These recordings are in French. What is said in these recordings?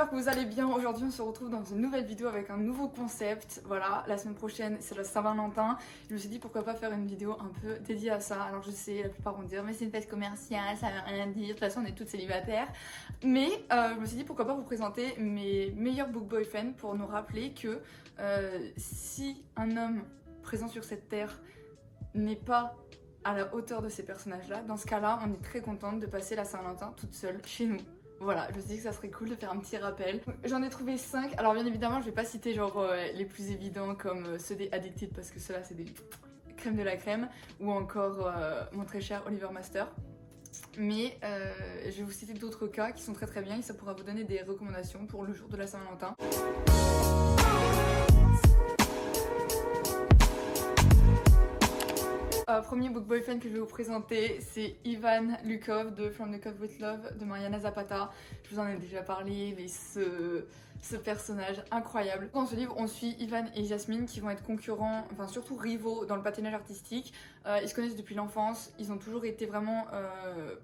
j'espère que vous allez bien. Aujourd'hui on se retrouve dans une nouvelle vidéo avec un nouveau concept. Voilà, la semaine prochaine c'est la Saint-Valentin. Je me suis dit pourquoi pas faire une vidéo un peu dédiée à ça. Alors je sais, la plupart vont dire mais c'est une fête commerciale, ça veut rien dire, de toute façon on est toutes célibataires. Mais je me suis dit pourquoi pas vous présenter mes meilleurs book boyfriends pour nous rappeler que si un homme présent sur cette terre n'est pas à la hauteur de ces personnages-là, dans ce cas-là on est très contente de passer la Saint-Valentin toute seule chez nous. Voilà, je me suis dit que ça serait cool de faire un petit rappel. J'en ai trouvé 5. Alors bien évidemment, je vais pas citer genre les plus évidents comme ceux des Addicted parce que ceux-là c'est des crèmes de la crème, ou encore mon très cher Oliver Master. Mais je vais vous citer d'autres cas qui sont très très bien et ça pourra vous donner des recommandations pour le jour de la Saint-Valentin. Premier book boyfriend que je vais vous présenter, c'est Ivan Lukov de From the Cove with Love de Mariana Zapata. Je vous en ai déjà parlé, mais ce personnage incroyable. Dans ce livre, on suit Ivan et Jasmine qui vont être concurrents, enfin surtout rivaux dans le patinage artistique. Ils se connaissent depuis l'enfance, ils ont toujours été vraiment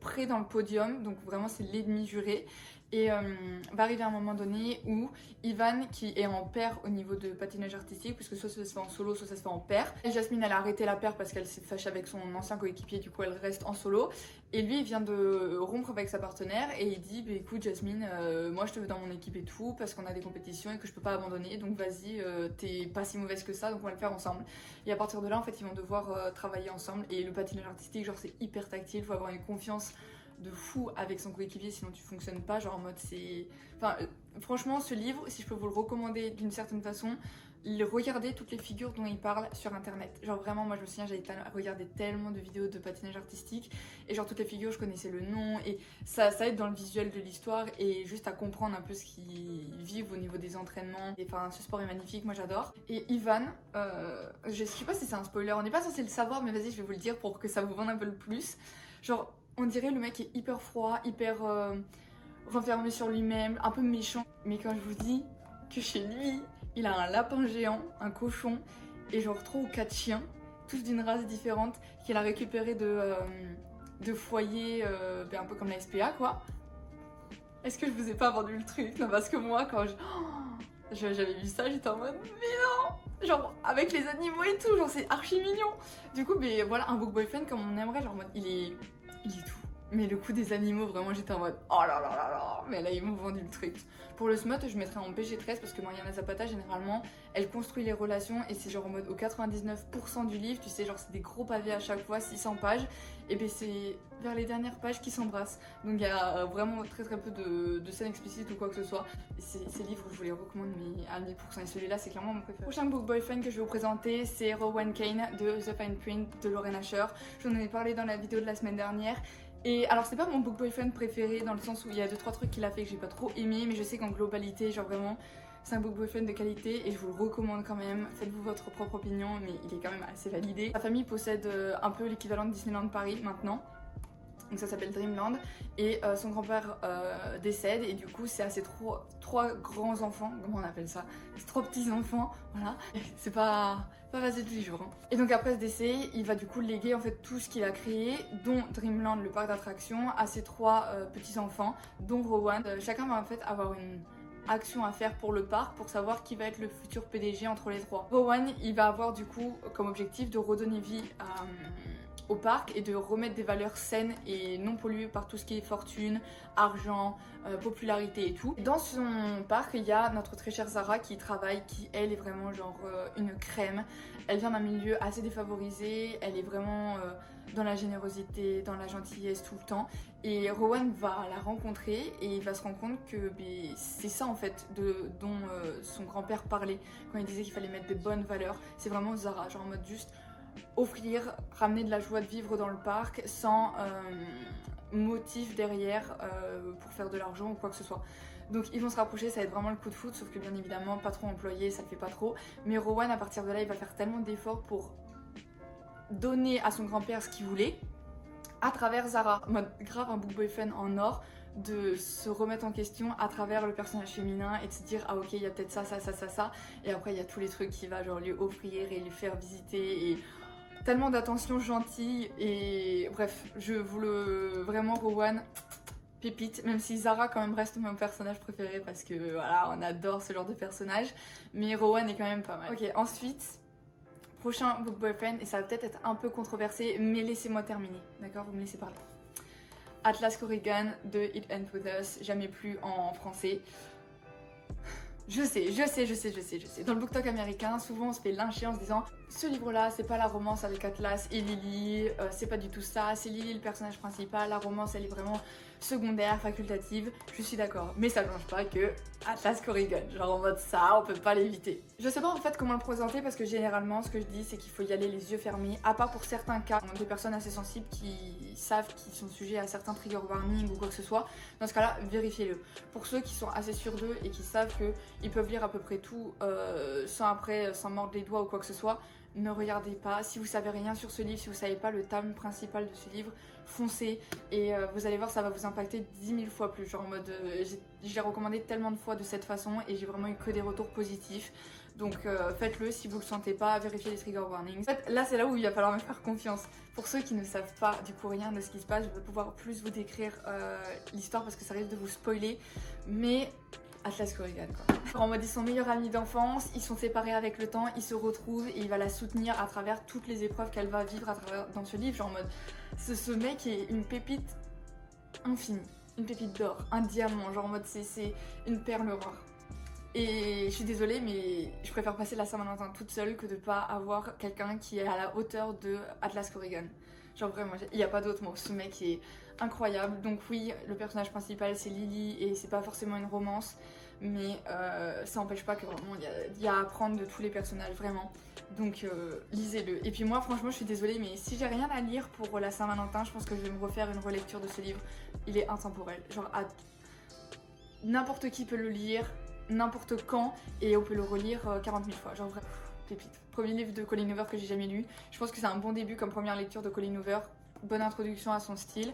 près dans le podium, donc vraiment c'est l'ennemi juré. Et va arriver un moment donné où Ivan, qui est en paire au niveau de patinage artistique, puisque soit ça se fait en solo, soit ça se fait en paire. Et Jasmine, elle a arrêté la paire parce qu'elle s'est fâchée avec son ancien coéquipier, du coup elle reste en solo. Et lui, il vient de rompre avec sa partenaire et il dit bah, écoute Jasmine, moi je te veux dans mon équipe et tout, parce qu'on a des compétitions et que je peux pas abandonner, donc vas-y, t'es pas si mauvaise que ça, donc on va le faire ensemble. Et à partir de là, en fait, ils vont devoir travailler ensemble. Et le patinage artistique, genre c'est hyper tactile, faut avoir une confiance de fou avec son coéquipier, sinon tu fonctionnes pas, genre en mode c'est... Enfin, franchement, ce livre, si je peux vous le recommander d'une certaine façon, regardez toutes les figures dont il parle sur internet. Genre vraiment, moi je me souviens, j'avais regardé tellement de vidéos de patinage artistique et genre toutes les figures, je connaissais le nom et ça aide dans le visuel de l'histoire et juste à comprendre un peu ce qu'ils vivent au niveau des entraînements. Et enfin, ce sport est magnifique, moi j'adore. Et Ivan, je sais pas si c'est un spoiler, on n'est pas censé le savoir, mais vas-y, je vais vous le dire pour que ça vous vende un peu le plus. Genre, on dirait le mec est hyper froid, hyper renfermé sur lui-même, un peu méchant. Mais quand je vous dis que chez lui, il a un lapin géant, un cochon et genre 3 ou 4 chiens, tous d'une race différente, qu'il a récupéré de foyers, un peu comme la SPA quoi. Est-ce que je vous ai pas vendu le truc? Non, parce que moi quand j'avais vu ça, j'étais en mode mais non! Genre avec les animaux et tout, genre c'est archi mignon. Du coup, mais voilà, un book boyfriend comme on aimerait, genre en mode il est tout. Mais le coup des animaux, vraiment j'étais en mode oh là là là là, mais là ils m'ont vendu le truc. Pour le smut, je mettrais en PG-13 parce que Mariana Zapata, généralement, elle construit les relations et c'est genre en mode au 99% du livre, tu sais, genre c'est des gros pavés à chaque fois, 600 pages, et ben c'est vers les dernières pages qu'ils s'embrassent. Donc il y a vraiment très très peu de scènes explicites ou quoi que ce soit. Ces livres, je vous les recommande mais à 100000%, et celui-là c'est clairement mon préféré. Le prochain book boyfriend que je vais vous présenter, c'est Rowan Kane de The Fine Print de Lorraine Asher. Je vous en ai parlé dans la vidéo de la semaine dernière. Et alors c'est pas mon book boyfriend préféré dans le sens où il y a 2-3 trucs qu'il a fait que j'ai pas trop aimé, mais je sais qu'en globalité, genre vraiment, c'est un book boyfriend de qualité et je vous le recommande quand même. Faites-vous votre propre opinion, mais il est quand même assez validé. Sa famille possède un peu l'équivalent de Disneyland Paris maintenant. Donc ça s'appelle Dreamland et son grand-père décède et du coup c'est à ses trois grands enfants, comment on appelle ça, ses 3 petits enfants, voilà, c'est pas facile tous les jours hein. Et donc après ce décès, il va du coup léguer en fait tout ce qu'il a créé, dont Dreamland, le parc d'attractions, à ses 3 petits enfants, dont Rowan. Chacun va en fait avoir une action à faire pour le parc pour savoir qui va être le futur PDG entre les 3. Rowan, il va avoir du coup comme objectif de redonner vie au parc et de remettre des valeurs saines et non polluées par tout ce qui est fortune, argent, popularité et tout. Dans son parc, il y a notre très chère Zara qui travaille, qui elle est vraiment genre une crème. Elle vient d'un milieu assez défavorisé, elle est vraiment dans la générosité, dans la gentillesse tout le temps. Et Rowan va la rencontrer et il va se rendre compte que c'est ça en fait dont son grand-père parlait quand il disait qu'il fallait mettre des bonnes valeurs. C'est vraiment Zara, genre en mode juste offrir, ramener de la joie de vivre dans le parc sans motif derrière pour faire de l'argent ou quoi que ce soit. Donc ils vont se rapprocher, ça va être vraiment le coup de foudre, sauf que bien évidemment pas trop employé, ça le fait pas trop. Mais Rowan à partir de là il va faire tellement d'efforts pour donner à son grand-père ce qu'il voulait à travers Zara. Mode grave un book boyfriend en or, de se remettre en question à travers le personnage féminin et de se dire ah ok il y a peut-être ça et après il y a tous les trucs qu'il va genre lui offrir et lui faire visiter et tellement d'attention gentille et bref je vous le... vraiment Rowan pépite, même si Zara quand même reste mon personnage préféré parce que voilà, on adore ce genre de personnage, mais Rowan est quand même pas mal. Ok, ensuite, prochain book boyfriend, et ça va peut-être être un peu controversé, mais laissez-moi terminer, d'accord? Vous me laissez parler. Atlas Corrigan de It Ends With Us, jamais plus en français. Je sais. Dans le BookTok américain, souvent on se fait lyncher en se disant ce livre-là, c'est pas la romance avec Atlas et Lily, c'est pas du tout ça, c'est Lily le personnage principal, la romance elle est vraiment secondaire, facultative. Je suis d'accord, mais ça ne change pas que Atlas Corrigan, genre en mode ça, on peut pas l'éviter. Je sais pas en fait comment le présenter parce que généralement ce que je dis c'est qu'il faut y aller les yeux fermés, à part pour certains cas, des personnes assez sensibles qui savent qu'ils sont sujets à certains trigger warnings ou quoi que ce soit. Dans ce cas-là, vérifiez-le. Pour ceux qui sont assez sûrs d'eux et qui savent qu'ils peuvent lire à peu près tout sans mordre les doigts ou quoi que ce soit, ne regardez pas. Si vous savez rien sur ce livre, si vous savez pas le thème principal de ce livre, foncez et vous allez voir, ça va vous impacter 10 000 fois plus. Genre en mode, je l'ai recommandé tellement de fois de cette façon et j'ai vraiment eu que des retours positifs. Donc faites-le, si vous le sentez pas, vérifiez les trigger warnings. En fait, là c'est là où il va falloir me faire confiance. Pour ceux qui ne savent pas du coup rien de ce qui se passe, je vais pouvoir plus vous décrire l'histoire parce que ça risque de vous spoiler. Mais Atlas Corrigan quoi. En mode ils sont meilleurs amis d'enfance, ils sont séparés avec le temps, ils se retrouvent et il va la soutenir à travers toutes les épreuves qu'elle va vivre dans ce livre. Genre en mode ce mec est une pépite infinie, une pépite d'or, un diamant, genre en mode c'est une perle rare. Et je suis désolée mais je préfère passer la Saint-Valentin toute seule que de pas avoir quelqu'un qui est à la hauteur de Atlas Corrigan. Genre vraiment, il n'y a pas d'autre mot, ce mec est incroyable. Donc oui, le personnage principal c'est Lily et c'est pas forcément une romance, mais ça n'empêche pas que vraiment il y a à apprendre de tous les personnages, vraiment. Donc lisez-le. Et puis moi franchement je suis désolée mais si j'ai rien à lire pour la Saint-Valentin, je pense que je vais me refaire une relecture de ce livre. Il est intemporel, genre n'importe qui peut le lire, n'importe quand, et on peut le relire 40 000 fois, genre vraiment, pépite. Premier livre de Colleen Hoover que j'ai jamais lu, je pense que c'est un bon début comme première lecture de Colleen Hoover, bonne introduction à son style,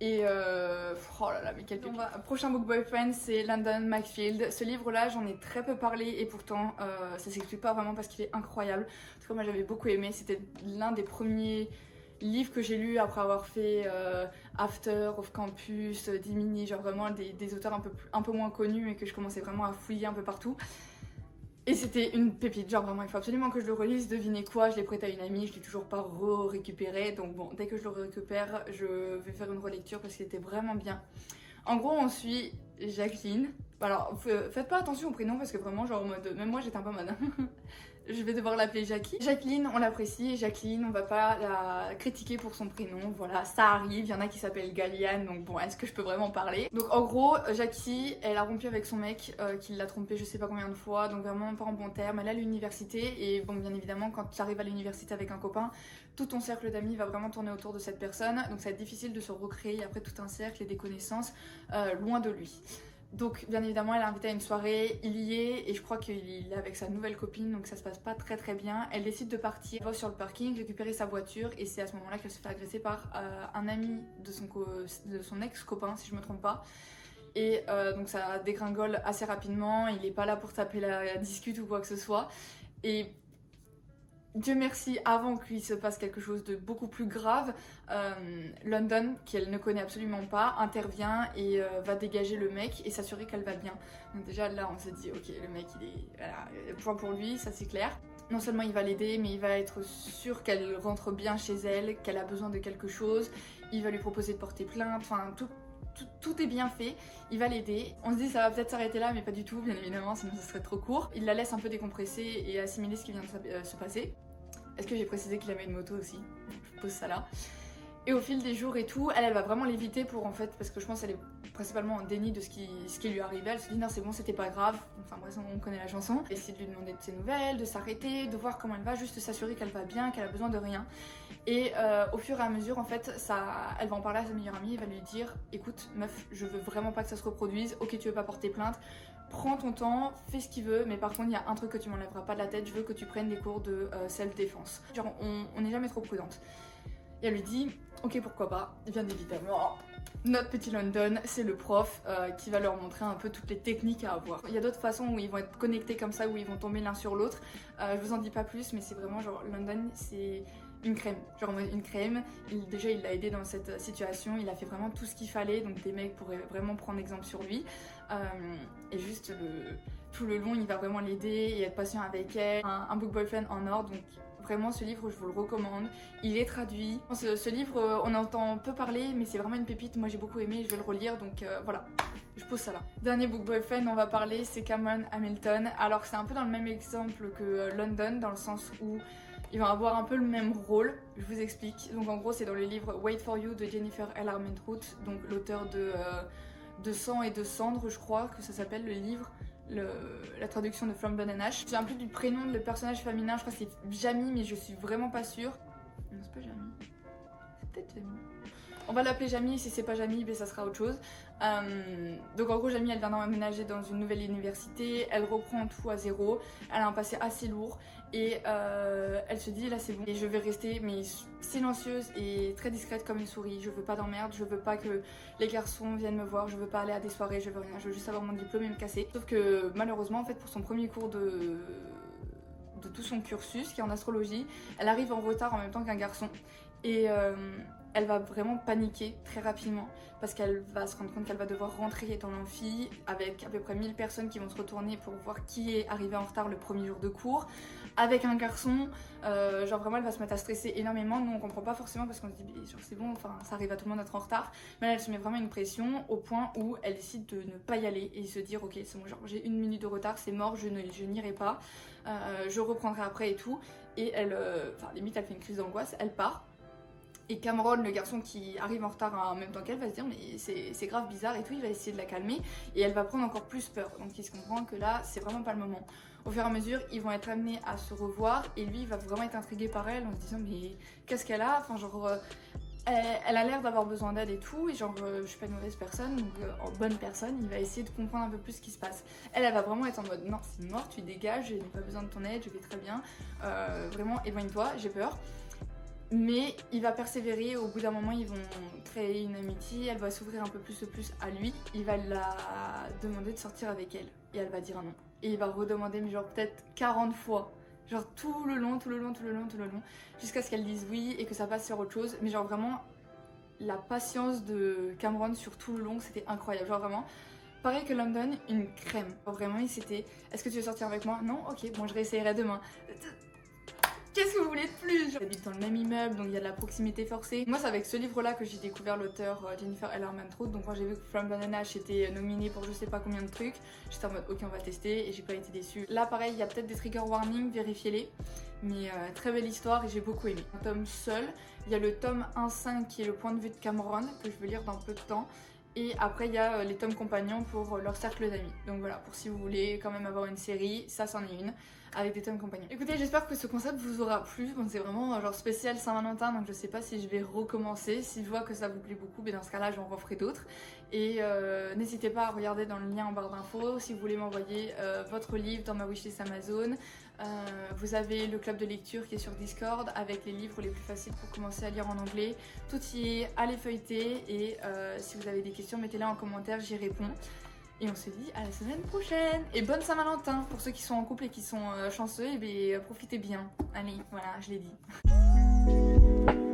et oh là là mais quel pépite. Prochain book boyfriend c'est Landon Macfield. Ce livre là j'en ai très peu parlé et pourtant ça s'explique pas vraiment parce qu'il est incroyable, parce que moi j'avais beaucoup aimé, c'était l'un des premiers livres que j'ai lu après avoir fait After, Off Campus, Dimini, genre vraiment des auteurs un peu moins connus et que je commençais vraiment à fouiller un peu partout. Et c'était une pépite, genre vraiment il faut absolument que je le relise. Devinez quoi, je l'ai prêté à une amie, je l'ai toujours pas récupéré, donc bon, dès que je le récupère, je vais faire une relecture parce qu'il était vraiment bien. En gros, on suit Jacqueline. Alors, faites pas attention au prénom parce que vraiment, genre en mode, même moi j'étais un peu en mode je vais devoir l'appeler Jackie. Jacqueline, on l'apprécie, Jacqueline, on va pas la critiquer pour son prénom, voilà, ça arrive, il y en a qui s'appellent Galliane, donc bon, est-ce que je peux vraiment parler? Donc en gros, Jackie, elle a rompu avec son mec, qui l'a trompé je sais pas combien de fois, donc vraiment pas en bon terme, elle est à l'université, et bon, bien évidemment, quand tu arrives à l'université avec un copain, tout ton cercle d'amis va vraiment tourner autour de cette personne, donc ça va être difficile de se recréer après tout un cercle et des connaissances loin de lui. Donc bien évidemment elle est invitée à une soirée, il y est et je crois qu'il est avec sa nouvelle copine donc ça se passe pas très bien. Elle décide de partir, elle va sur le parking récupérer sa voiture et c'est à ce moment-là qu'elle se fait agresser par un ami de son ex-copain si je me trompe pas. Et donc ça dégringole assez rapidement, il est pas là pour taper la discute ou quoi que ce soit. Et Dieu merci, avant qu'il se passe quelque chose de beaucoup plus grave, London, qu'elle ne connaît absolument pas, intervient et va dégager le mec et s'assurer qu'elle va bien. Donc déjà là on se dit ok, le mec il est voilà, point pour lui, ça c'est clair. Non seulement il va l'aider mais il va être sûr qu'elle rentre bien chez elle, qu'elle a besoin de quelque chose, il va lui proposer de porter plainte, enfin tout est bien fait, il va l'aider. On se dit ça va peut-être s'arrêter là mais pas du tout bien évidemment sinon ce serait trop court. Il la laisse un peu décompresser et assimiler ce qui vient de se passer. Est-ce que j'ai précisé qu'il avait une moto aussi? Je pose ça là. Et au fil des jours et tout, elle va vraiment l'éviter pour en fait, parce que je pense qu'elle est principalement en déni de ce qui lui arrivait. Elle se dit non c'est bon, c'était pas grave, enfin bref on connaît la chanson. Elle essaie de lui demander de ses nouvelles, de s'arrêter, de voir comment elle va, juste s'assurer qu'elle va bien, qu'elle a besoin de rien. Et au fur et à mesure en fait, elle va en parler à sa meilleure amie, elle va lui dire écoute meuf, je veux vraiment pas que ça se reproduise, ok tu veux pas porter plainte, prends ton temps, fais ce qu'il veut, mais par contre il y a un truc que tu m'enlèveras pas de la tête, je veux que tu prennes des cours de self-défense. Genre on n'est jamais trop prudente. Et elle lui dit ok pourquoi pas, bien évidemment. Notre petit London, c'est le prof qui va leur montrer un peu toutes les techniques à avoir. Il y a d'autres façons où ils vont être connectés comme ça, où ils vont tomber l'un sur l'autre. Je vous en dis pas plus, mais c'est vraiment genre London, c'est une crème, genre une crème. Déjà il l'a aidé dans cette situation, il a fait vraiment tout ce qu'il fallait, donc des mecs pourraient vraiment prendre exemple sur lui. Et juste tout le long il va vraiment l'aider et être patient avec elle, un book boyfriend en or, donc vraiment ce livre je vous le recommande, il est traduit. Ce livre on entend peu parler mais c'est vraiment une pépite, moi j'ai beaucoup aimé, je vais le relire donc voilà. Je pose ça là. Dernier book boyfriend on va parler, c'est Cameron Hamilton. Alors c'est un peu dans le même exemple que London, dans le sens où ils vont avoir un peu le même rôle, je vous explique. Donc en gros c'est dans le livre Wait for You de Jennifer L. Armentrout, donc l'auteur de Sang et de Cendre, je crois que ça s'appelle le livre. La traduction de From Bone & Ash. Je sais un peu du prénom de le personnage féminin, je crois que c'est Jamie mais je suis vraiment pas sûre. Non c'est pas Jamie, c'est peut-être Jamie. On va l'appeler Jamie, si c'est pas Jamie, ben ça sera autre chose. Donc en gros Jamie elle vient d'emménager dans une nouvelle université, elle reprend tout à zéro, elle a un passé assez lourd et elle se dit là c'est bon et je vais rester mais silencieuse et très discrète comme une souris, je veux pas d'emmerde, je veux pas que les garçons viennent me voir, je veux pas aller à des soirées, je veux rien, je veux juste avoir mon diplôme et me casser. Sauf que malheureusement en fait pour son premier cours de tout son cursus qui est en astrologie, elle arrive en retard en même temps qu'un garçon et elle va vraiment paniquer très rapidement parce qu'elle va se rendre compte qu'elle va devoir rentrer dans l'amphi avec à peu près 1000 personnes qui vont se retourner pour voir qui est arrivé en retard le premier jour de cours, avec un garçon, genre vraiment elle va se mettre à stresser énormément. Nous on comprend pas forcément parce qu'on se dit genre c'est bon, enfin ça arrive à tout le monde d'être en retard, mais là elle se met vraiment une pression au point où elle décide de ne pas y aller et se dire ok c'est bon, genre j'ai 1 minute de retard, c'est mort, je n'irai pas, je reprendrai après et tout. Et elle, enfin limite elle fait une crise d'angoisse, elle part. Et Cameron, le garçon qui arrive en retard en même temps qu'elle, va se dire mais c'est grave bizarre et tout, il va essayer de la calmer et elle va prendre encore plus peur. Donc il se comprend que là c'est vraiment pas le moment. Au fur et à mesure ils vont être amenés à se revoir et lui il va vraiment être intrigué par elle en se disant mais qu'est-ce qu'elle a, enfin genre elle a l'air d'avoir besoin d'aide et tout et genre je suis pas une mauvaise personne donc en bonne personne il va essayer de comprendre un peu plus ce qui se passe. Elle va vraiment être en mode non c'est mort, tu dégages, je n'ai pas besoin de ton aide, je vais très bien, vraiment éloigne-toi, j'ai peur. Mais il va persévérer, au bout d'un moment ils vont créer une amitié, elle va s'ouvrir un peu plus à lui, il va la demander de sortir avec elle et elle va dire non. Et il va redemander mais genre peut-être 40 fois, genre tout le long, jusqu'à ce qu'elle dise oui et que ça passe sur autre chose. Mais genre vraiment la patience de Cameron sur tout le long c'était incroyable, genre vraiment. Pareil que London, une crème, genre vraiment il s'était est-ce que tu veux sortir avec moi? Non? Ok, bon je réessayerai demain. Qu'est-ce que vous voulez de plus? J'habite dans le même immeuble donc il y a de la proximité forcée. Moi c'est avec ce livre là que j'ai découvert l'auteur Jennifer L. Armentrout. Donc quand j'ai vu que From Bone & Ash était nominé pour je sais pas combien de trucs, j'étais en mode ok on va tester et j'ai pas été déçue. Là pareil il y a peut-être des trigger warnings, vérifiez-les. Mais très belle histoire et j'ai beaucoup aimé. Un tome seul, il y a le tome 1-5 qui est le point de vue de Cameron que je vais lire dans peu de temps. Et après il y a les tomes compagnons pour leur cercle d'amis. Donc voilà, pour si vous voulez quand même avoir une série, ça c'en est une, avec des tomes compagnons. Écoutez, j'espère que ce concept vous aura plu. Bon, c'est vraiment genre spécial Saint-Valentin, donc je sais pas si je vais recommencer. Si je vois que ça vous plaît beaucoup, mais dans ce cas-là j'en referai d'autres. Et n'hésitez pas à regarder dans le lien en barre d'infos si vous voulez m'envoyer votre livre dans ma wishlist Amazon. Vous avez le club de lecture qui est sur Discord avec les livres les plus faciles pour commencer à lire en anglais. Tout y est, allez feuilleter et si vous avez des questions mettez-les en commentaire, j'y réponds. Et on se dit à la semaine prochaine. Et bonne Saint-Valentin pour ceux qui sont en couple et qui sont chanceux, et bien profitez bien. Allez, voilà, je l'ai dit.